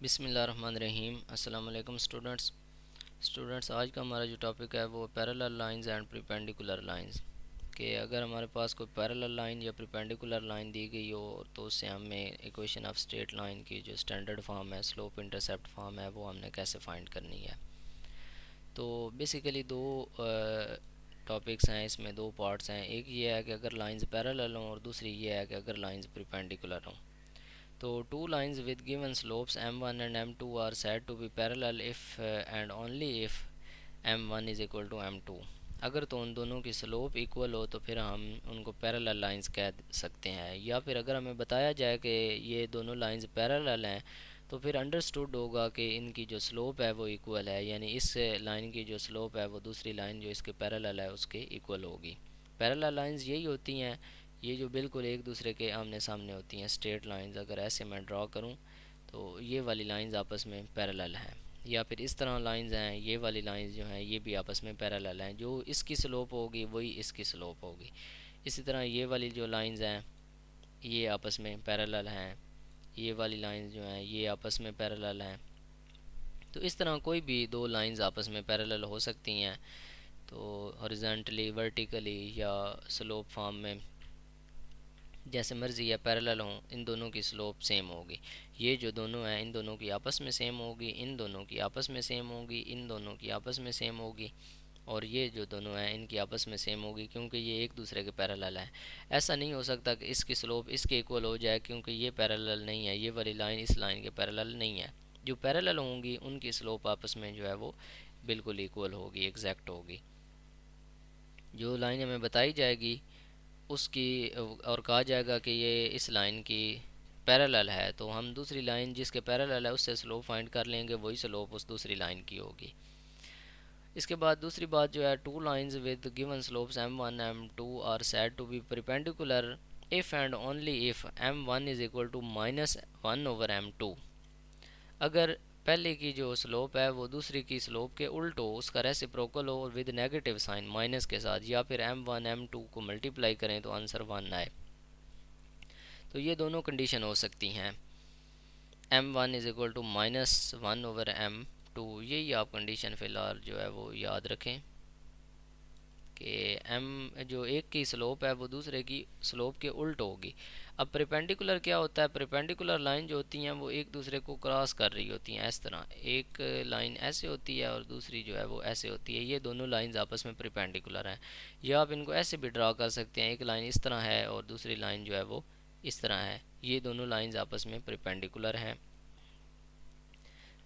बिस्मिल्लाहिर्रहमानिर्रहीम। अस्सलाम वालेकुम स्टूडेंट्स, आज का हमारा जो टॉपिक है वो parallel lines and perpendicular lines. कि अगर हमारे पास कोई पैरेलल लाइन या परपेंडिकुलर लाइन दी गई हो तो उससे हमें इक्वेशन ऑफ स्ट्रेट लाइन की जो स्टैंडर्ड फॉर्म है, स्लोप इंटरसेप्ट फॉर्म है, वो हमने कैसे फाइंड करनी है। तो बेसिकली दो टॉपिक्स हैं, इसमें दो पार्ट्स हैं। एक ये है कि अगर लाइंस पैरेलल हों और दूसरी ये है कि अगर लाइंस परपेंडिकुलर हों। तो two lines with given slopes m1 and m2 are said to be parallel if and only if m1 is equal to m2। अगर तो उन दोनों की स्लोप इक्वल हो तो फिर हम उनको पैरेलल लाइंस कह सकते हैं। या फिर अगर हमें बताया जाए कि ये दोनों लाइंस पैरेलल हैं तो फिर अंडरस्टूड होगा कि इनकी जो स्लोप है वो इक्वल है, यानी इस लाइन की जो स्लोप है वो दूसरी लाइन जो इसके पैरेलल है उसके इक्वल होगी। पैरेलल लाइंस यही होती हैं, ये जो बिल्कुल एक दूसरे के आमने सामने होती हैं, स्ट्रेट लाइंस। अगर ऐसे मैं ड्रॉ करूँ तो ये वाली लाइंस आपस में पैरेलल हैं। या फिर इस तरह लाइंस हैं, ये वाली लाइंस जो हैं ये भी आपस में पैरेलल हैं। जो इसकी स्लोप होगी वही इसकी स्लोप होगी। इसी तरह ये वाली जो लाइंस हैं ये आपस में पैरेलल हैं, ये वाली लाइंस जो हैं ये आपस में पैरेलल हैं। तो इस तरह कोई भी दो लाइंस आपस में पैरेलल हो सकती हैं, तो हॉरिजॉन्टली, वर्टिकली या स्लोप फॉर्म में जैसे मर्ज़ी या पैरेलल हों, इन दोनों की स्लोप सेम होगी। ये जो दोनों हैं इन दोनों की आपस में सेम होगी, इन दोनों की आपस में सेम होगी, इन दोनों की आपस में सेम होगी, और ये जो दोनों हैं इनकी आपस में सेम होगी, क्योंकि ये एक दूसरे के पैरेलल हैं। ऐसा नहीं हो सकता कि इसकी स्लोप इसके इक्वल हो जाए, क्योंकि ये पैरेलल नहीं है, ये वाली लाइन इस लाइन के पैरेलल नहीं है। जो पैरेलल होंगी उनकी स्लोप आपस में जो है वो बिल्कुल इक्वल होगी, एग्जैक्ट होगी। जो लाइन हमें बताई जाएगी उसकी और कहा जाएगा कि ये इस लाइन की पैरेलल है, तो हम दूसरी लाइन जिसके पैरेलल है उससे स्लोप फाइंड कर लेंगे, वही स्लोप उस दूसरी लाइन की होगी। इसके बाद दूसरी बात जो है, two lines with given slopes m1 m2 are said to be perpendicular if and only if m1 is equal to -1/m2। अगर पहले की जो स्लोप है वो दूसरी की स्लोप के उल्ट हो, उसका रेसिप्रोकल हो और विद नेगेटिव साइन माइनस के साथ, या फिर m1 m2 को मल्टीप्लाई करें तो आंसर 1 आए। तो ये दोनों कंडीशन हो सकती हैं, m1 is equal to -1/m2। यही आप कंडीशन फ़िलहाल जो है वो याद रखें कि m जो एक की स्लोप है वो दूसरे की स्लोप के उल्ट होगी। अब परपेंडिकुलर क्या होता है? परपेंडिकुलर लाइन जो होती हैं वो एक दूसरे को क्रॉस कर रही होती हैं। इस तरह एक लाइन ऐसे होती है और दूसरी जो है वो ऐसे होती है। ये दोनों लाइंस आपस में परपेंडिकुलर हैं। या आप इनको ऐसे भी ड्रा कर सकते हैं, एक लाइन इस तरह है और दूसरी लाइन जो है वो इस तरह है। ये दोनों लाइंस आपस में परपेंडिकुलर हैं।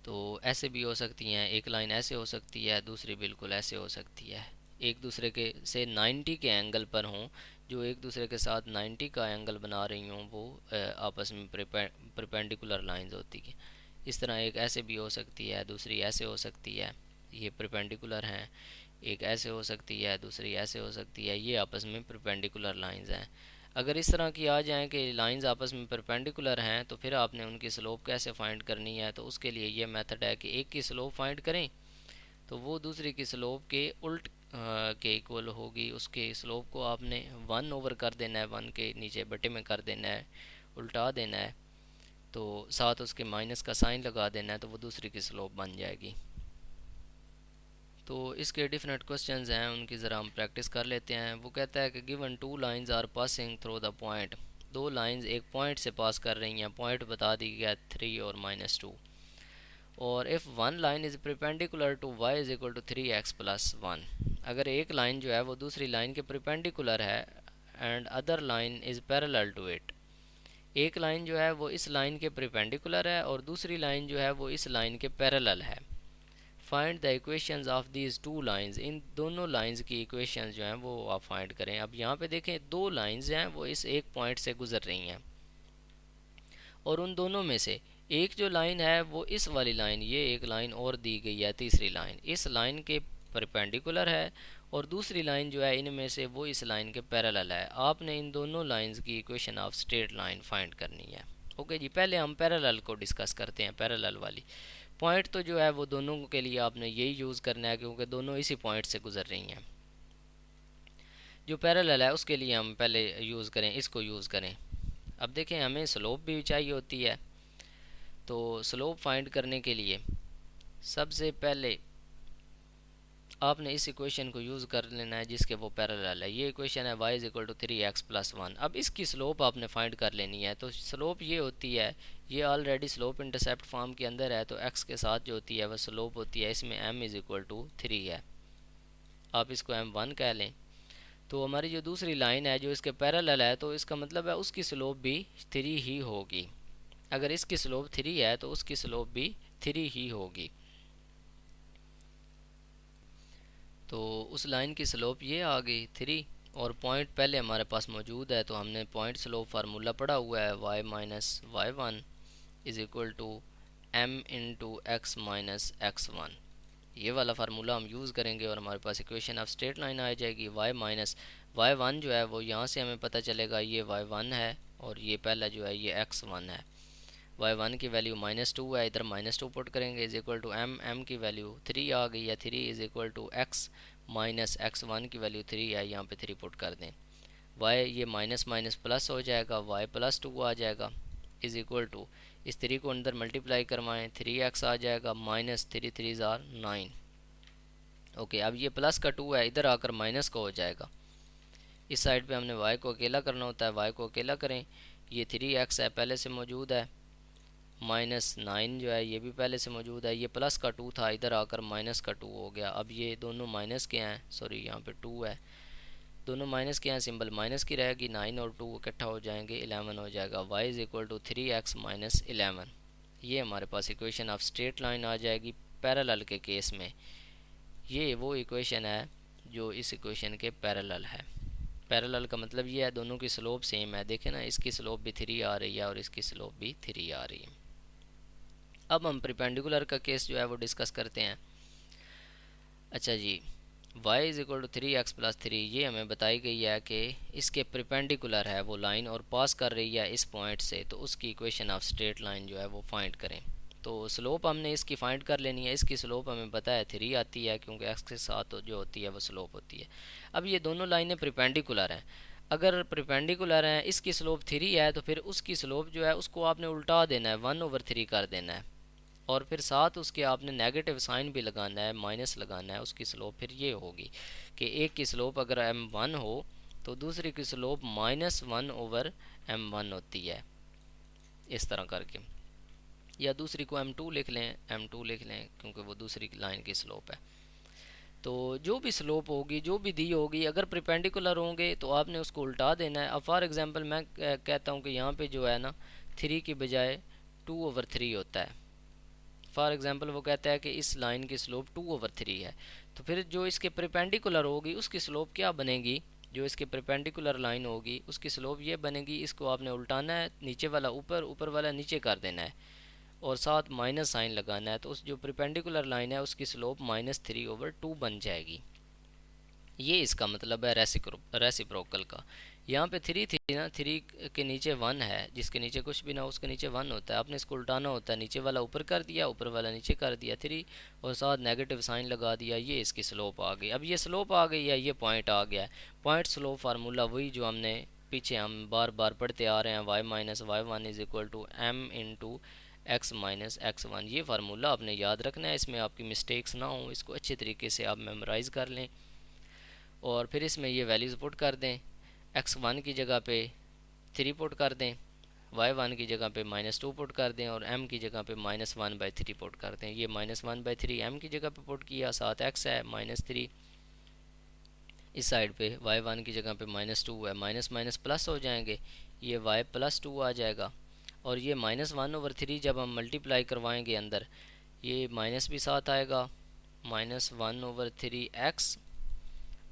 तो ऐसे भी हो सकती हैं, एक लाइन ऐसे हो सकती है, दूसरी बिल्कुल ऐसे हो सकती है। एक दूसरे के से 90 के एंगल पर हों, जो एक दूसरे के साथ 90 का एंगल बना रही हों, वो आपस में परपेंडिकुलर लाइंस होती हैं। इस तरह एक ऐसे भी हो सकती है, दूसरी ऐसे हो सकती है, ये परपेंडिकुलर हैं। एक ऐसे हो सकती है, दूसरी ऐसे हो सकती है, ये आपस में परपेंडिकुलर लाइंस हैं। अगर इस तरह की आ जाएँ कि लाइंस आपस में परपेंडिकुलर हैं तो फिर आपने उनकी स्लोप कैसे फाइंड करनी है। तो उसके लिए ये मेथड है कि एक की स्लोप फाइंड करें तो वो दूसरी की स्लोप के उल्ट के इक्वल होगी। उसके स्लोप को आपने 1 ओवर कर देना है, 1 के नीचे बटे में कर देना है, उल्टा देना है, तो साथ उसके माइनस का साइन लगा देना है, तो वो दूसरी की स्लोप बन जाएगी। तो इसके डिफरेंट क्वेश्चंस हैं, उनकी ज़रा हम प्रैक्टिस कर लेते हैं। वो कहता है कि given two lines are passing through the point. दो लाइंस एक पॉइंट से पास कर रही हैं, पॉइंट बता दी गया 3 और -2। और if one line is perpendicular to y is equal to 3x+1। अगर एक लाइन जो है वो दूसरी लाइन के परपेंडिकुलर है and other line is parallel to it. एक लाइन जो है वो इस लाइन के परपेंडिकुलर है और दूसरी लाइन जो है वो इस लाइन के पैरेलल है। Find the equations of these two lines. इन दोनों लाइंस की इक्वेशंस जो हैं वो आप फाइंड करें। अब यहाँ पे देखें, दो लाइंस हैं वो इस एक पॉइंट से गुजर रही हैं और उन दोनों में से एक जो लाइन है वो इस वाली लाइन, ये एक लाइन और दी गई है, तीसरी लाइन इस लाइन के परपेंडिकुलर है और दूसरी लाइन जो है इनमें से वो इस लाइन के पैरेलल है। आपने इन दोनों लाइंस की equation of straight line find करनी है। ओके जी, पहले हम पैरेलल को डिस्कस करते हैं। पैरेलल वाली पॉइंट तो जो है वो दोनों के लिए आपने यही यूज़ करना है, क्योंकि दोनों इसी पॉइंट से गुजर रही हैं। जो पैरेलल है उसके लिए हम पहले यूज़ करें, इसको यूज़ करें। अब देखें, हमें स्लोप भी चाहिए होती है, तो स्लोप फाइंड करने के लिए सबसे पहले आपने इस इक्वेशन को यूज़ कर लेना है जिसके वो पैरेलल है। ये इक्वेशन है y is equal to 3x+1। अब इसकी स्लोप आपने फाइंड कर लेनी है। तो स्लोप ये होती है, ये ऑलरेडी स्लोप इंटरसेप्ट फॉर्म के अंदर है, तो x के साथ जो होती है वह स्लोप होती है, इसमें m इज इक्वल टू 3 है, आप इसको m1 कह लें। तो हमारी जो दूसरी लाइन है जो इसके पैरेलल है, तो इसका मतलब है उसकी स्लोप भी 3 ही होगी। अगर इसकी स्लोप 3 है तो उसकी स्लोप भी 3 ही होगी। तो उस लाइन की स्लोप ये आ गई 3, और पॉइंट पहले हमारे पास मौजूद है, तो हमने पॉइंट स्लोप फार्मूला पढ़ा हुआ है y minus y1 is equal to m into x minus x1। ये वाला फार्मूला हम यूज़ करेंगे और हमारे पास इक्वेशन ऑफ स्ट्रेट लाइन आ जाएगी। y माइनस y1 जो है वो यहाँ से हमें पता चलेगा ये y1 है, और ये पहला जो है ये x1 है। y1 की वैल्यू -2 है, इधर -2 पुट करेंगे इज इक्वल टू m की वैल्यू 3 आ गई है, 3 is equal to x minus x1 की वैल्यू 3 है, यहाँ पे 3 पुट कर दें। y ये माइनस माइनस प्लस हो जाएगा, y +2 आ जाएगा इज इक्वल टू इस 3 को अंदर मल्टीप्लाई करवाएं, 3x आ जाएगा माइनस 3 3 ज़ार 9। ओके, अब ये प्लस का 2 है, इधर आकर माइनस का हो जाएगा। इस साइड पे हमने y को अकेला करना होता है, y को अकेला करें। ये 3x है पहले से मौजूद है, -9 जो है ये भी पहले से मौजूद है, ये प्लस का 2 था, इधर आकर माइनस का 2 हो गया। अब ये दोनों माइनस के हैं, सॉरी यहाँ पे 2 है, दोनों माइनस के हैं, सिंबल माइनस की रहेगी, 9 और 2 इकट्ठा हो जाएंगे, 11 हो जाएगा। y is equal to 3x minus 11। ये हमारे पास इक्वेशन ऑफ स्ट्रेट लाइन आ जाएगी पैरेलल के केस में। ये वो इक्वेशन है जो इस इक्वेशन के पैरेलल है। पैरेलल का मतलब ये है दोनों की स्लोप सेम है। देखें ना, इसकी स्लोप भी 3 आ रही है और इसकी स्लोप भी 3 आ रही है। अब हम परपेंडिकुलर का केस जो है वो डिस्कस करते हैं। अच्छा जी, y is equal to 3x+3 ये हमें बताई गई है कि इसके परपेंडिकुलर है वो लाइन और पास कर रही है इस पॉइंट से, तो उसकी इक्वेशन ऑफ स्ट्रेट लाइन जो है वो फाइंड करें। तो स्लोप हमने इसकी फाइंड कर लेनी है। इसकी स्लोप हमें पता है 3 आती है, क्योंकि x के साथ जो होती है वो स्लोप होती है। अब ये दोनों लाइनें परपेंडिकुलर हैं। अगर परपेंडिकुलर हैं, इसकी स्लोप 3 है, तो फिर उसकी स्लोप जो है उसको आपने उल्टा देना है, 1/3 कर देना है, और फिर साथ उसके आपने नेगेटिव साइन भी लगाना है, माइनस लगाना है। उसकी स्लोप फिर ये होगी कि एक की स्लोप अगर m1 हो तो दूसरी की स्लोप -1/m1 होती है, इस तरह करके। या दूसरी को m2 लिख लें, m2 लिख लें, क्योंकि वो दूसरी लाइन की स्लोप है। तो जो भी स्लोप होगी, जो भी दी होगी, अगर परपेंडिकुलर होंगे तो आपने उसको उल्टा देना है। अब फॉर एग्जांपल मैं कहता हूँ कि यहाँ पे जो है ना 3 की बजाय 2/3 होता है। फॉर एग्जांपल वो कहता है कि इस लाइन की स्लोप 2/3 है, तो फिर जो इसके परपेंडिकुलर होगी उसकी स्लोप क्या बनेगी? जो इसके परपेंडिकुलर लाइन होगी उसकी स्लोप ये बनेगी, इसको आपने उल्टाना है, नीचे वाला ऊपर, ऊपर वाला नीचे कर देना है, और साथ माइनस साइन लगाना है। तो उस जो परपेंडिकुलर लाइन है उसकी स्लोप -3/2 बन जाएगी। ये इसका मतलब है रेसिप्रोकल का। यहाँ पे 3 थी ना, 3 के नीचे 1 है, जिसके नीचे कुछ भी ना हो उसके नीचे 1 होता है। आपने इसको उल्टाना होता है, नीचे वाला ऊपर कर दिया, ऊपर वाला नीचे कर दिया 3, और साथ नेगेटिव साइन लगा दिया। ये इसकी स्लोप आ गई। अब ये स्लोप आ गई है, ये पॉइंट आ गया है। पॉइंट स्लोप फार्मूला वही जो हमने पीछे हम बार बार पढ़ते आ रहे हैं, y minus y1 is equal to m into x minus x1। ये फार्मूला आपने याद रखना है, इसमें आपकी मिस्टेक्स ना हो, इसको अच्छे तरीके से आप मेमोराइज़ कर लें। और फिर इसमें ये वैल्यूज़ पुट कर दें, x1 की जगह पे 3 पुट कर दें, y1 की जगह पे -2 पुट कर दें, और m की जगह पे -1/3 पुट कर दें। ये -1/3 m की जगह पे पुट किया, साथ x है -3, इस साइड पे y1 की जगह पे -2 है, माइनस माइनस प्लस हो जाएंगे, ये y +2 आ जाएगा। और ये -1/3 जब हम मल्टीप्लाई करवाएंगे अंदर, ये माइनस भी साथ आएगा, -1/3x,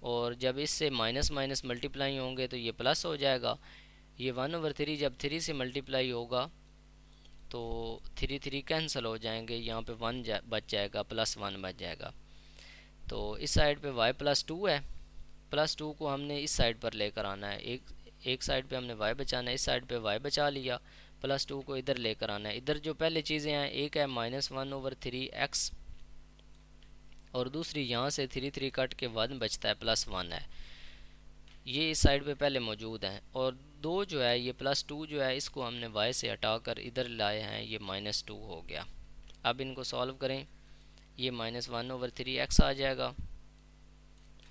और जब इससे माइनस माइनस मल्टीप्लाई होंगे तो ये प्लस हो जाएगा। ये 1/3 जब 3 से मल्टीप्लाई होगा तो 3 3 कैंसिल हो जाएंगे, यहाँ पे 1 बच जाएगा, +1 बच जाएगा। तो इस साइड पे y +2 है, +2 को हमने इस साइड पर लेकर आना है। एक साइड पे हमने y बचाना है, इस साइड पे y बचा लिया, +2 को इधर लेकर आना है। इधर जो पहले चीज़ें हैं, एक है -1/3x, और दूसरी यहाँ से 3 3 कट के 1 बचता है, +1 है, ये इस साइड पे पहले मौजूद हैं। और दो जो है ये +2 जो है इसको हमने y से हटाकर इधर लाए हैं, ये -2 हो गया। अब इनको सॉल्व करें, ये -1/3x आ जाएगा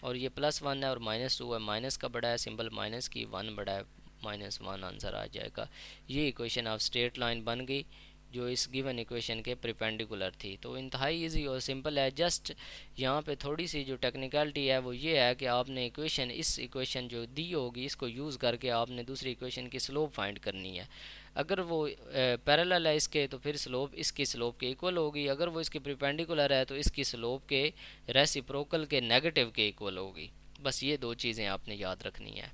और ये +1 है और -2 है, माइनस का बड़ा है सिंबल माइनस की, 1 बड़ा है, -1 आंसर आ जाएगा। ये इक्वेशन ऑफ स्ट्रेट लाइन बन गई जो इस गिवन इक्वेशन के प्रिपेंडिकुलर थी। तो इंतहाई इजी और सिंपल है। जस्ट यहाँ पे थोड़ी सी जो टेक्निकलिटी है वो ये है कि आपने इस इक्वेशन जो दी होगी इसको यूज़ करके आपने दूसरी इक्वेशन की स्लोप फाइंड करनी है। अगर वो पैरेलल है इसके तो फिर स्लोप इसकी स्लोप के इक्वल होगी, अगर वो इसके प्रिपेंडिकुलर है तो इसकी स्लोप के रेसिप्रोकल के नेगेटिव के इक्वल होगी। बस ये दो चीज़ें आपने याद रखनी है।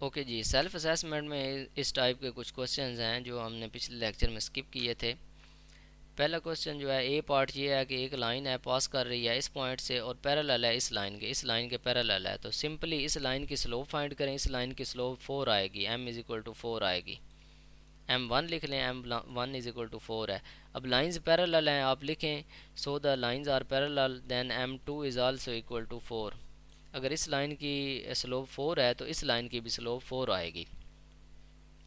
ओके जी, सेल्फ असेसमेंट में इस टाइप के कुछ क्वेश्चंस हैं जो हमने पिछले लेक्चर में स्किप किए थे। पहला क्वेश्चन जो है, ए पार्ट ये है कि एक लाइन है पास कर रही है इस पॉइंट से और पैरेलल है इस लाइन के पैरेलल है। तो सिंपली इस लाइन की स्लोप फाइंड करें। इस लाइन की स्लोप 4 आएगी, m=4 आएगी। m1 लिख लें, m1=4 है। अब लाइंस पैरेलल हैं, आप लिखें so the lines are parallel then m2 is also equal to 4। अगर इस लाइन की स्लोप 4 है तो इस लाइन की भी स्लोप 4 आएगी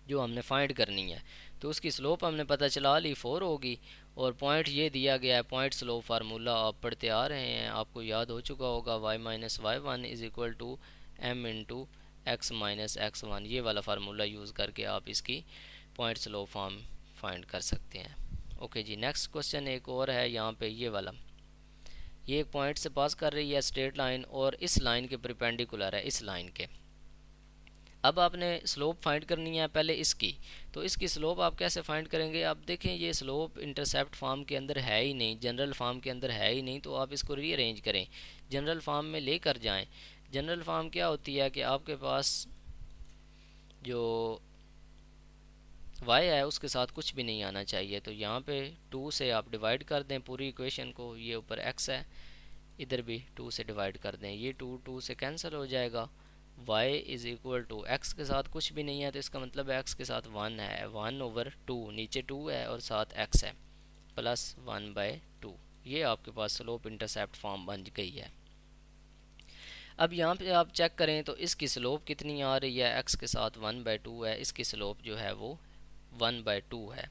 जो हमने फाइंड करनी है। तो उसकी स्लोप हमने पता चला ली 4 होगी और पॉइंट ये दिया गया है। पॉइंट स्लोप फार्मूला आप पढ़ते आ रहे हैं, आपको याद हो चुका होगा, y-y1 = m x-x1। ये वाला फार्मूला यूज़ करके आप इसकी पॉइंट स्लोप फॉर्म फाइंड कर सकते हैं। ओके जी, नेक्स्ट क्वेश्चन एक और है यहाँ पे, ये वाला। ये एक पॉइंट से पास कर रही है स्ट्रेट लाइन और इस लाइन के परपेंडिकुलर है, इस लाइन के। अब आपने स्लोप फाइंड करनी है पहले इसकी। तो इसकी स्लोप आप कैसे फाइंड करेंगे? आप देखें ये स्लोप इंटरसेप्ट फॉर्म के अंदर है ही नहीं, जनरल फॉर्म के अंदर है ही नहीं, तो आप इसको रीअरेंज करें, जनरल फॉर्म में लेकर जाएं। जनरल फॉर्म क्या होती है कि आपके पास जो y है उसके साथ कुछ भी नहीं आना चाहिए। तो यहाँ पे 2 से आप डिवाइड कर दें पूरी इक्वेशन को, ये ऊपर x है, इधर भी 2 से डिवाइड कर दें, ये 2 से कैंसिल हो जाएगा। y=, x के साथ कुछ भी नहीं है तो इसका मतलब x के साथ 1 है, 1/2, नीचे 2 है और साथ x है, +1/2। ये आपके पास स्लोप इंटरसेप्ट फॉर्म बन गई है। अब यहाँ पे आप चेक करें तो इसकी स्लोप कितनी आ रही है, x के साथ 1/2 है, इसकी स्लोप जो है वो 1/2 है।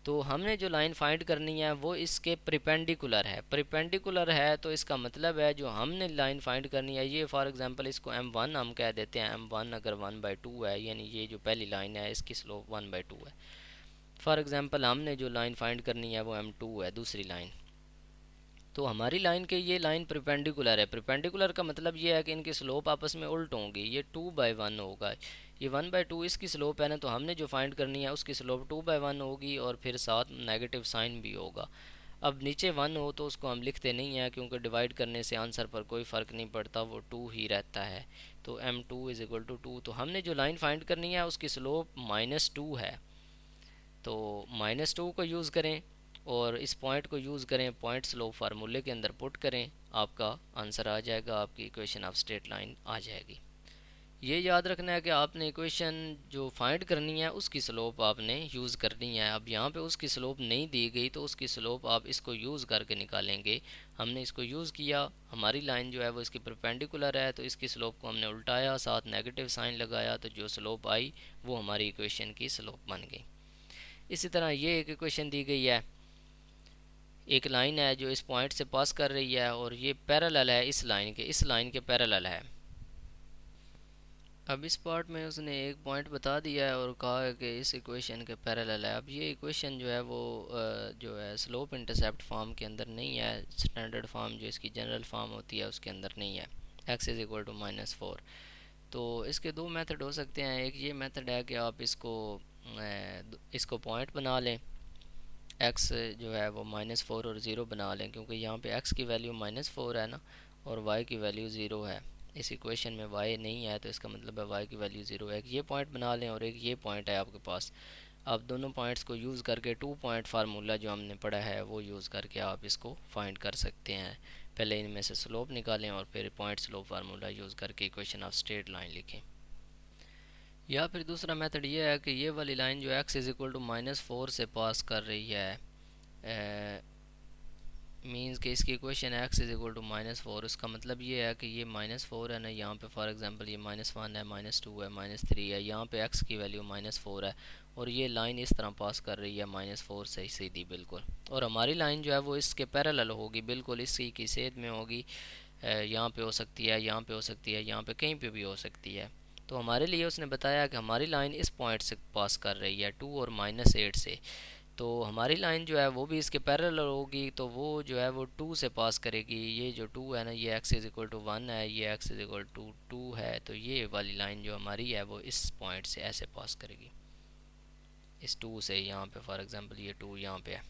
तो हमने जो लाइन फाइंड करनी है वो इसके प्रिपेंडिकुलर है। तो इसका मतलब है जो हमने लाइन फाइंड करनी है, ये फॉर एग्जांपल इसको m1 हम कह देते हैं। m1 अगर 1/2 है, यानी ये जो पहली लाइन है इसकी स्लोप 1/2 है। फॉर एग्जांपल हमने जो लाइन फाइंड करनी है वो m2 है, दूसरी लाइन। तो हमारी लाइन के ये लाइन प्रिपेंडिकुलर है। प्रिपेंडिकुलर का मतलब ये है कि इनकी स्लोप आपस में उल्ट होंगी, ये 2/1 होगा, ये 1/2 इसकी स्लोप है ना, तो हमने जो फाइंड करनी है उसकी स्लोप 2/1 होगी और फिर साथ नेगेटिव साइन भी होगा। अब नीचे 1 हो तो उसको हम लिखते नहीं हैं क्योंकि डिवाइड करने से आंसर पर कोई फ़र्क नहीं पड़ता, वो 2 ही रहता है। तो m2 = 2। तो हमने जो लाइन फाइंड करनी है उसकी स्लोप -2 है, तो -2 को यूज़ करें और इस पॉइंट को यूज़ करें, पॉइंट स्लोप फार्मूले के अंदर पुट करें, आपका आंसर आ जाएगा, आपकी इक्वेशन ऑफ स्ट्रेट लाइन आ जाएगी। ये याद रखना है कि आपने इक्वेशन जो फाइंड करनी है उसकी स्लोप आपने यूज़ करनी है। अब यहाँ पे उसकी स्लोप नहीं दी गई तो उसकी स्लोप आप इसको यूज़ करके निकालेंगे। हमने इसको यूज़ किया, हमारी लाइन जो है वो इसकी परपेंडिकुलर है, तो इसकी स्लोप को हमने उल्टाया, साथ नेगेटिव साइन लगाया, तो जो स्लोप आई वो हमारी इक्वेशन की स्लोप बन गई। इसी तरह ये एक इक्वेशन दी गई है, एक लाइन है जो इस पॉइंट से पास कर रही है और ये पैरेलल है इस लाइन के पैरेलल है। अब इस पार्ट में उसने एक पॉइंट बता दिया है और कहा है कि इस इक्वेशन के पैरेलल है। अब ये इक्वेशन जो है वो जो है स्लोप इंटरसेप्ट फॉर्म के अंदर नहीं है, स्टैंडर्ड फॉर्म जो इसकी जनरल फॉर्म होती है उसके अंदर नहीं है, x=-4। तो इसके दो मेथड हो सकते हैं। एक ये मेथड है कि आप इसको पॉइंट बना लें, x जो है वो -4 और 0 बना लें, क्योंकि यहाँ पे x की वैल्यू -4 है ना और y की वैल्यू 0 है। इस इक्वेशन में y नहीं है तो इसका मतलब है y की वैल्यू 0 है। एक ये पॉइंट बना लें और एक ये पॉइंट है आपके पास। आप दोनों पॉइंट्स को यूज़ करके 2 पॉइंट फार्मूला जो हमने पढ़ा है वो यूज़ करके आप इसको फाइंड कर सकते हैं। पहले इनमें से स्लोप निकालें और फिर पॉइंट स्लोप फार्मूला यूज़ करके इक्वेशन ऑफ स्ट्रेट लाइन लिखें। या फिर दूसरा मेथड ये है कि ये वाली लाइन जो x=-4 से पास कर रही है मीन्स कि इसकी equation x is equal to -4, उसका मतलब ये है कि ये -4 है ना, यहाँ पे फॉर एग्जांपल ये -1 है, -2 है, -3 है, यहाँ पे एक्स की वैल्यू -4 है और ये लाइन इस तरह पास कर रही है -4 से सीधी बिल्कुल। और हमारी लाइन जो है वो इसके पैरेलल होगी, बिल्कुल इसी की सेध में होगी। यहाँ पे हो सकती है, यहाँ पे हो सकती है, यहाँ पे कहीं पे भी हो सकती है। तो हमारे लिए उसने बताया कि हमारी लाइन इस पॉइंट से पास कर रही है 2 और -8 से। तो हमारी लाइन जो है वो भी इसके पैरेलल होगी, तो वो जो है वो 2 से पास करेगी। ये जो 2 है ना, ये x इज़ इक्वल टू 1 है, ये x इज़ इक्वल टू 2 है, तो ये वाली लाइन जो हमारी है वो इस पॉइंट से ऐसे पास करेगी, इस 2 से। यहाँ पे फॉर एग्जांपल ये 2 यहाँ पे है,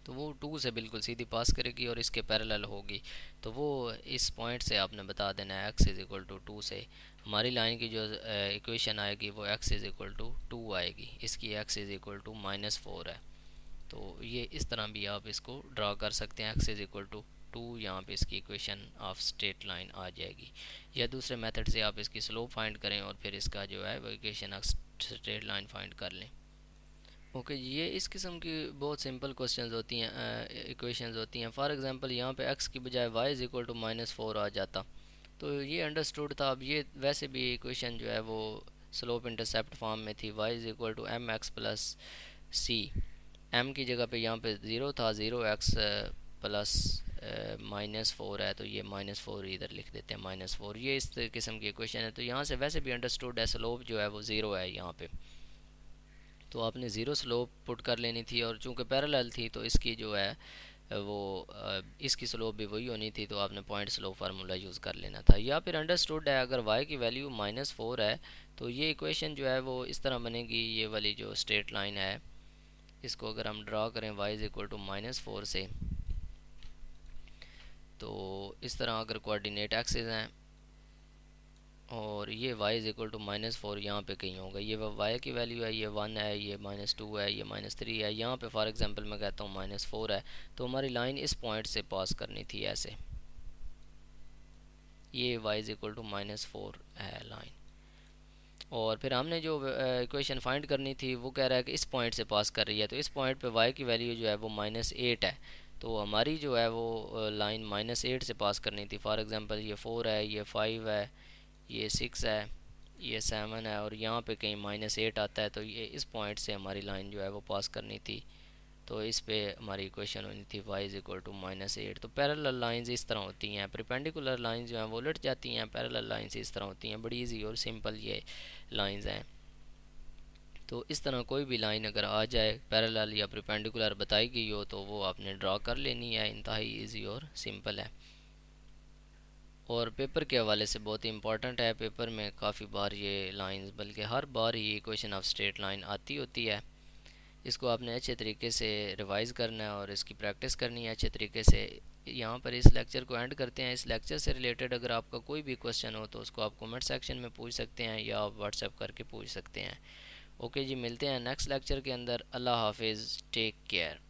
तो वो 2 से बिल्कुल सीधी पास करेगी और इसके पैरेलल होगी। तो वो इस पॉइंट से आपने बता देना है x इज़ इक्वल टू 2 से हमारी लाइन की जो इक्वेशन आएगी वो x इज़ इक्वल टू 2 आएगी, इसकी x इज़ इक्वल टू -4 है। तो ये इस तरह भी आप इसको ड्रा कर सकते हैं, x इज़ इक्वल टू 2, यहाँ पे इसकी इक्वेशन ऑफ स्ट्रेट लाइन आ जाएगी। या दूसरे मेथड से आप इसकी स्लोप फाइंड करें और फिर इसका जो है वो equation of straight line find कर लें। ओके जी, ये इस किस्म की बहुत सिंपल क्वेश्चंस होती हैं, इक्वेशंस होती हैं। फॉर एग्जांपल यहाँ पे x की बजाय y इज़ इक्वल टू -4 आ जाता, तो ये अंडरस्टूड था। अब ये वैसे भी इक्वेशन जो है वो स्लोप इंटरसेप्ट फॉर्म में थी, y is equal to m x plus c. M की जगह पे यहाँ पे ज़ीरो था, 0x प्लस -4 है, तो ये -4 इधर लिख देते हैं, -4। ये इस किस्म की इक्वेशन है। तो यहाँ से वैसे भी अंडरस्टूड है स्लोप जो है वो ज़ीरो है यहाँ पे, तो आपने ज़ीरो स्लोप पुट कर लेनी थी। और चूंकि पैरेलल थी तो इसकी जो है वो इसकी स्लोप भी वही होनी थी, तो आपने पॉइंट स्लोप फार्मूला यूज़ कर लेना था। या फिर अंडरस्टूड है अगर y की वैल्यू -4 है तो ये इक्वेशन जो है वो इस तरह बनेगी। ये वाली जो स्ट्रेट लाइन है इसको अगर हम ड्रा करें y इज़ इक्वल टू -4 से, तो इस तरह अगर कोऑर्डिनेट एक्सिस हैं और ये y इज़ इक्वल टू -4 यहाँ पे कहीं होगा, ये y की वैल्यू है, ये 1 है, ये -2 है, ये -3 है, यहाँ पे फॉर एग्जांपल मैं कहता हूँ -4 है, तो हमारी लाइन इस पॉइंट से पास करनी थी ऐसे। ये y इज़ इक्वल टू -4 है लाइन। और फिर हमने जो इक्वेशन फाइंड करनी थी वो कह रहा है कि इस पॉइंट से पास कर रही है, तो इस पॉइंट पे y की वैल्यू जो है वो -8 है, तो हमारी जो है वो लाइन -8 से पास करनी थी। फॉर एग्जांपल ये 4 है, ये 5 है, ये 6 है, ये 7 है और यहाँ पे कहीं -8 आता है, तो ये इस पॉइंट से हमारी लाइन जो है वो पास करनी थी। तो इस पे हमारी इक्वेशन होनी थी y इज़ इक्वल टू -8। तो पैरेलल लाइंस इस तरह होती हैं, परपेंडिकुलर लाइंस जो हैं वो उलट जाती हैं, पैरेलल लाइंस इस तरह होती हैं। बड़ी इजी और सिंपल ये लाइंस हैं। तो इस तरह कोई भी लाइन अगर आ जाए पैरेलल या परपेंडिकुलर बताई गई हो तो वो आपने ड्रा कर लेनी है, इंतहाई इजी और सिंपल है। और पेपर के हवाले से बहुत ही इंपॉर्टेंट है, पेपर में काफ़ी बार ये लाइंस, बल्कि हर बार ही इक्वेशन ऑफ स्ट्रेट लाइन आती होती है। इसको आपने अच्छे तरीके से रिवाइज़ करना है और इसकी प्रैक्टिस करनी है अच्छे तरीके से। यहाँ पर इस लेक्चर को एंड करते हैं। इस लेक्चर से रिलेटेड अगर आपका कोई भी क्वेश्चन हो तो उसको आप कमेंट सेक्शन में पूछ सकते हैं या आप व्हाट्सएप करके पूछ सकते हैं। ओके जी, मिलते हैं नेक्स्ट लेक्चर के अंदर। अल्लाह हाफिज़, टेक केयर।